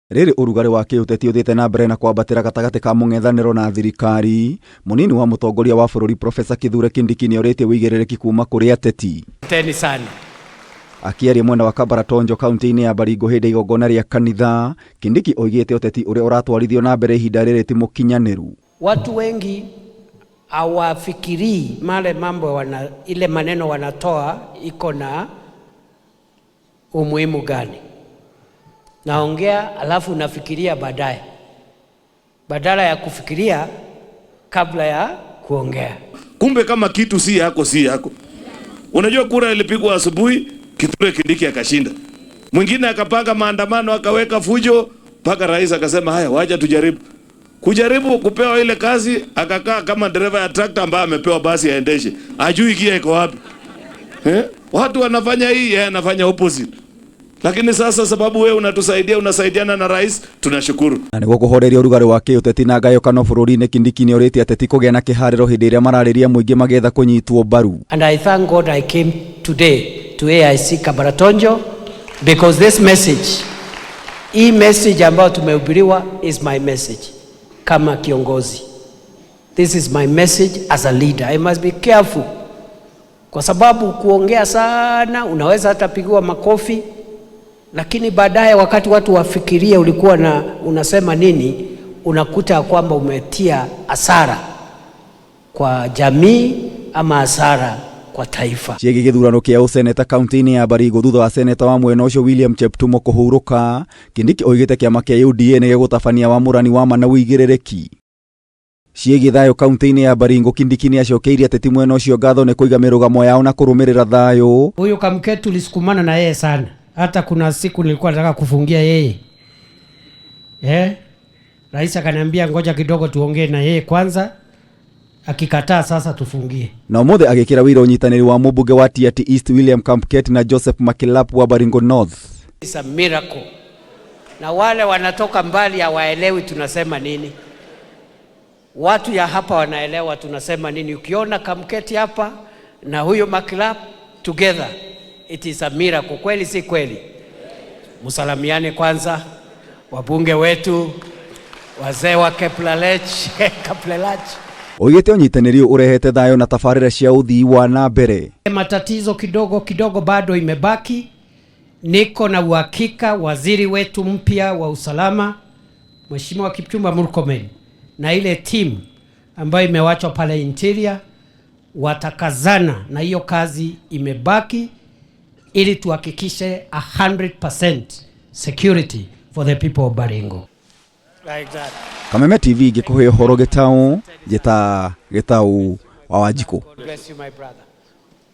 Riri urugari wa kiuteti uthite na mbere na kwambatira gatagati ka mung'ethaniro na thirikari. Munini wa mutongoria wa bururi Profesa Kithure Kindiki ni oritie wigerereki kuma kuri ateti. Teni sana. Akiaria mwena wa Kabaratonjo kaunti-ini ya Baringo hindi igongona ria kanitha, Kindiki oigite uteti uria uratwarithio na mbere ihinda riri ti mukinyaniru. Watu wengi hawafikirii male mambo ile maneno wanatoa iko na umuhimu gani. Naongea alafu unafikiria baadaye, badala ya kufikiria kabla ya kuongea. Kumbe kama kitu si yako si yako. Unajua kura ilipigwa asubuhi, Kithure Kindiki akashinda. Mwingine akapanga maandamano akaweka fujo, mpaka rais akasema haya wacha tujaribu. Kujaribu kupewa ile kazi, akakaa kama dereva ya trakta ambaye amepewa basi aendeshe. Ajui gia iko wapi. Watu wanafanya hii, yeye anafanya opposite. Lakini sasa sababu wewe unatusaidia, unasaidiana na rais, tunashukuru. Na niguo kuhoreria urugari wa kiuteti na ngayukano bururi-ini, Kindiki ni oritie ateti kugia na kihariro hindi iria marariria muingi magetha kunyitwo mbaru. And I thank God I came today to AIC Kabaratonjo because this message, hii message ambayo tumehubiriwa is my message kama kiongozi. This is my message as a leader. I must be careful. Kwa sababu kuongea sana unaweza hata pigiwa makofi, lakini baadaye wakati watu wafikiria ulikuwa unasema nini, unakuta kwamba umetia hasara kwa jamii ama hasara kwa taifa. Ciegi githurano kia useneta kaunti-ini ya Baringo thutha wa seneta wa mwena ucio William Cheptumo kuhuruka, Kindiki oigite kiama kia UDA ni gigutabania wamurani wa ma na wigirereki. Ciegi thayo kaunti-ini ya Baringo, Kindiki ni acokeirie ateti mwena ucio ngatho ni kuiga mirugamo yao na kurumirira thayo. Huyu Kamketu tulisukumana na yeye sana. Hata kuna siku nilikuwa nataka kufungia yeye. Rais akaniambia ngoja kidogo tuongee na yeye kwanza. Akikataa sasa tufungie. Na umuthe agikira wira unyitaniri wa mubunge wa Tiaty East William Kamketu na Joseph Makilapu wa Baringo North. It's a miracle. Na wale wanatoka mbali hawaelewi tunasema nini. Watu ya hapa wanaelewa tunasema nini. Ukiona Kamketu hapa na huyo Makilapu together, it is a miracle. Kweli si kweli? Musalamiane kwanza wabunge wetu, wazee wa Kaplelach. Oigite unyitaniri urehete thayo na tafarira cia uthii wa na mbere. Matatizo kidogo bado imebaki. Niko na uhakika waziri wetu mpya wa usalama Mheshimiwa Kipchumba Murkomen na ile team ambayo imewachwa pale interior watakazana na hiyo kazi imebaki, ili tuhakikishe 100% security for the people of Baringo. Like that. Kameme TV gikuhe horo Gitau wa Wanjiku. Bless you my brother.